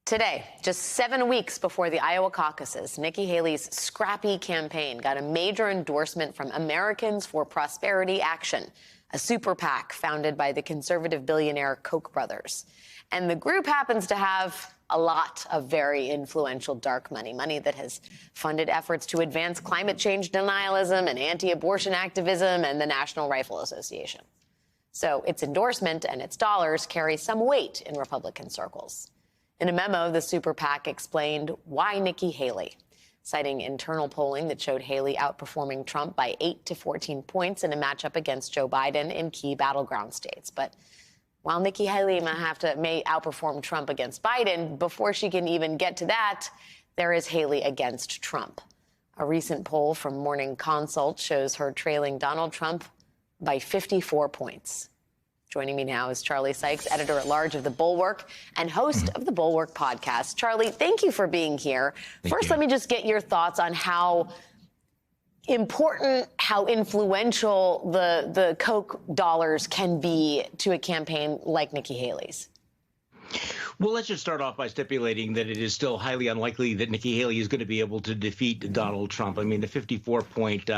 Today, just 7 weeks before the Iowa caucuses, Nikki Haley's scrappy campaign got a major endorsement from Americans for Prosperity Action, a super PAC founded by the conservative billionaire Koch brothers. And the group happens to have a lot of very influential dark money that has funded efforts to advance climate change denialism and anti-abortion activism and the National Rifle Association. So its endorsement and its dollars carry some weight in Republican circles. In a memo, the super PAC explained why Nikki Haley, citing internal polling that showed Haley outperforming Trump by 8 to 14 points in a matchup against Joe Biden in key battleground states. But while Nikki Haley may outperform Trump against Biden, before she can even get to that, there is Haley against Trump. A recent poll from Morning Consult shows her trailing Donald Trump by 54 points. Joining me now is Charlie Sykes, editor-at-large of The Bulwark and host of The Bulwark podcast. Charlie, thank you for being here. First, let me just get your thoughts on how important, how influential the Koch dollars can be to a campaign like Nikki Haley's. Well, let's just start off by stipulating that it is still highly unlikely that Nikki Haley is going to be able to defeat Donald Trump. I mean, the 54-point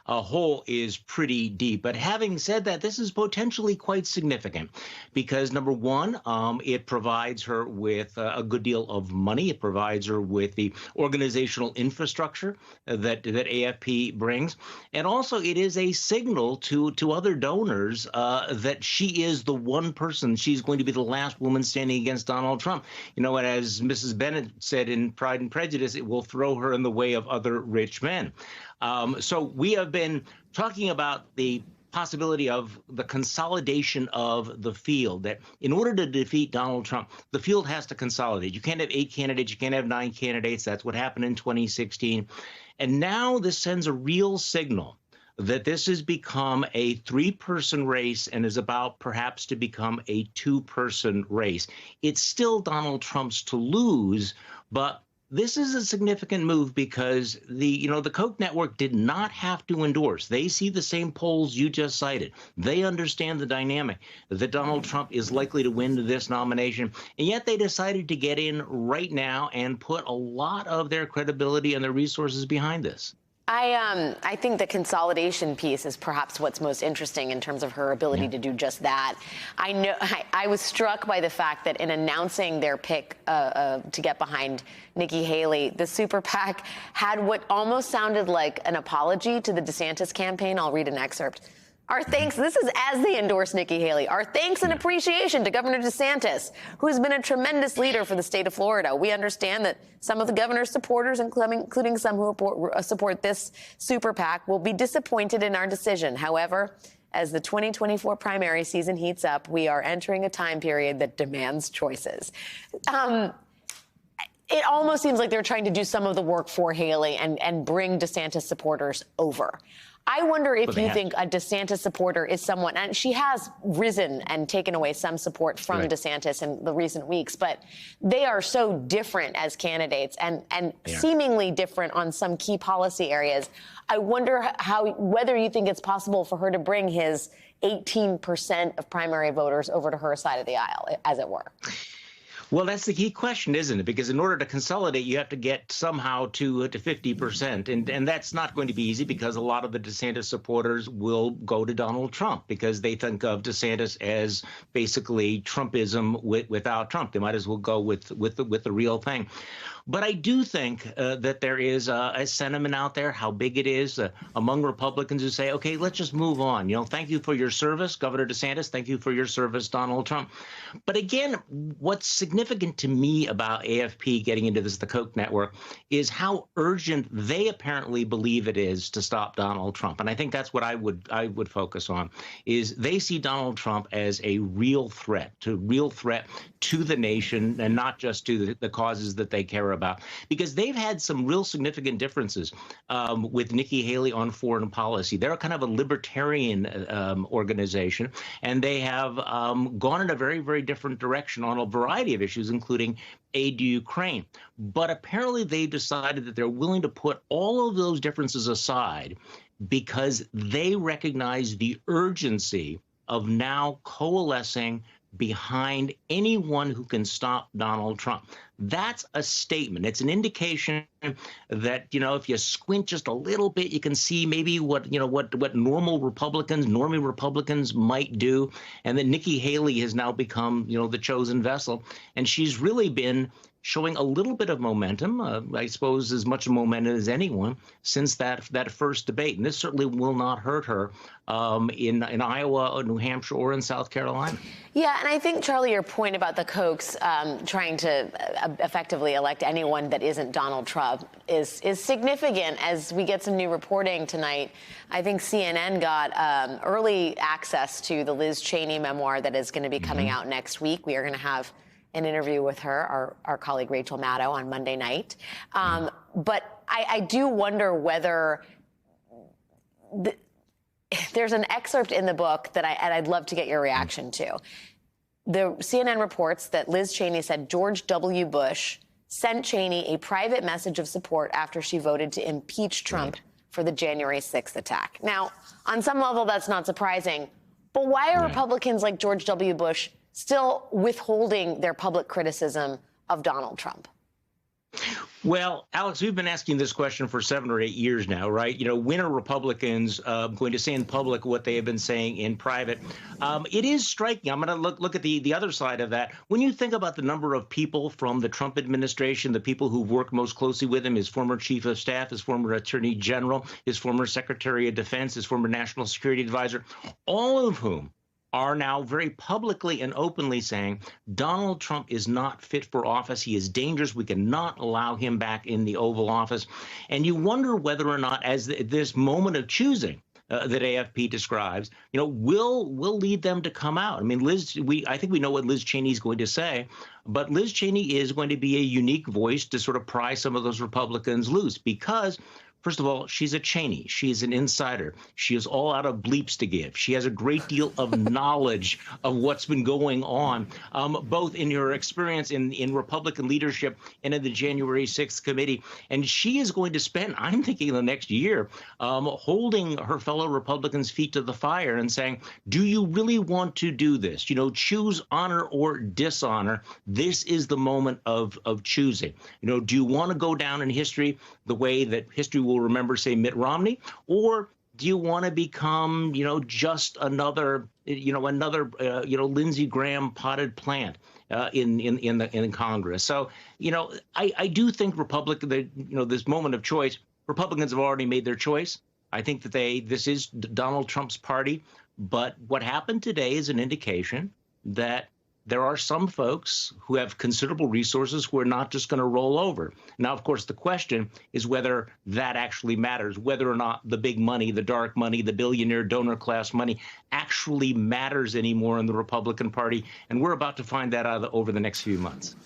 hole is pretty deep. But having said that, this is potentially quite significant because, number one, it provides her with a good deal of money. It provides her with the organizational infrastructure that AFP brings. And also, it is a signal to other donors that she is the one person. She's going to be the last woman standing against Donald Trump. You know, and as Mrs. Bennett said in Pride and Prejudice, it will throw her in the way of other rich men. So we have been talking about the possibility of the consolidation of the field, that in order to defeat Donald Trump, the field has to consolidate. You can't have 8 candidates. You can't have 9 candidates. That's what happened in 2016. And now this sends a real signal that this has become a 3-person race and is about perhaps to become a 2-person race. It's still Donald Trump's to lose, but this is a significant move because the Koch network did not have to endorse. They see the same polls you just cited. They understand the dynamic that Donald Trump is likely to win this nomination, and yet they decided to get in right now and put a lot of their credibility and their resources behind this. I think the consolidation piece is perhaps what's most interesting in terms of her ability to do just that. I was struck by the fact that in announcing their pick to get behind Nikki Haley, the super PAC had what almost sounded like an apology to the DeSantis campaign. I'll read an excerpt. Our thanks, this is as they endorse Nikki Haley, our thanks and appreciation to Governor DeSantis, who has been a tremendous leader for the state of Florida. We understand that some of the governor's supporters, including some who support this super PAC, will be disappointed in our decision. However, as the 2024 primary season heats up, we are entering a time period that demands choices. It almost seems like they're trying to do some of the work for Haley and bring DeSantis supporters over. I wonder if you think a DeSantis supporter is someone, and she has risen and taken away some support from DeSantis in the recent weeks, but they are so different as candidates and seemingly different on some key policy areas. I wonder whether you think it's possible for her to bring his 18% of primary voters over to her side of the aisle, as it were. Well, that's the key question, isn't it? Because in order to consolidate, you have to get somehow to 50%. And that's not going to be easy because a lot of the DeSantis supporters will go to Donald Trump because they think of DeSantis as basically Trumpism without Trump. They might as well go with the real thing. But I do think that there is a sentiment out there, how big it is among Republicans who say, OK, let's just move on. You know, thank you for your service, Governor DeSantis. Thank you for your service, Donald Trump. But again, what's significant to me about AFP getting into the Koch network is how urgent they apparently believe it is to stop Donald Trump. And I think that's what I would focus on, is they see Donald Trump as a real threat to the nation and not just to the causes that they care about, because they've had some real significant differences with Nikki Haley on foreign policy. They're kind of a libertarian organization, and they have gone in a very, very different direction on a variety of issues, including aid to Ukraine. But apparently they've decided that they're willing to put all of those differences aside because they recognize the urgency of now coalescing behind anyone who can stop Donald Trump. That's a statement. It's an indication that, if you squint just a little bit, you can see maybe what normie Republicans might do. And that Nikki Haley has now become, the chosen vessel. And she's really been showing a little bit of momentum, I suppose as much momentum as anyone, since that first debate. And this certainly will not hurt her in Iowa or New Hampshire or in South Carolina. Yeah, and I think, Charlie, your point about the Kochs trying to effectively elect anyone that isn't Donald Trump is significant as we get some new reporting tonight. I think CNN got early access to the Liz Cheney memoir that is going to be coming out next week. We are going to have an interview with her, our colleague Rachel Maddow, on Monday night. But I do wonder whether there's an excerpt in the book that I'd love to get your reaction to. The CNN reports that Liz Cheney said George W. Bush sent Cheney a private message of support after she voted to impeach Trump for the January 6th attack. Now, on some level, that's not surprising. But why are Republicans like George W. Bush still withholding their public criticism of Donald Trump? Well, Alex, we've been asking this question for 7 or 8 years now, right? When are Republicans going to say in public what they have been saying in private? It is striking. I'm going to look at the other side of that. When you think about the number of people from the Trump administration, the people who've worked most closely with him, his former chief of staff, his former attorney general, his former secretary of defense, his former national security advisor, all of whom are now very publicly and openly saying Donald Trump is not fit for office. He is dangerous. We cannot allow him back in the Oval Office. And you wonder whether or not, as this moment of choosing that AFP describes, will lead them to come out. I mean, I think we know what Liz Cheney is going to say, but Liz Cheney is going to be a unique voice to sort of pry some of those Republicans loose because, first of all, she's a Cheney. She's an insider. She is all out of bleeps to give. She has a great deal of knowledge of what's been going on, both in her experience in Republican leadership and in the January 6th committee. And she is going to spend, I'm thinking, the next year holding her fellow Republicans' feet to the fire and saying, do you really want to do this? Choose honor or dishonor. This is the moment of choosing. Do you want to go down in history the way that history will remember, say, Mitt Romney, or do you want to become, just another Lindsey Graham potted plant in Congress? So, I do think this moment of choice, Republicans have already made their choice. I think that this is Donald Trump's party. But what happened today is an indication that there are some folks who have considerable resources who are not just going to roll over. Now, of course, the question is whether that actually matters, whether or not the big money, the dark money, the billionaire donor class money actually matters anymore in the Republican Party. And we're about to find that out over the next few months.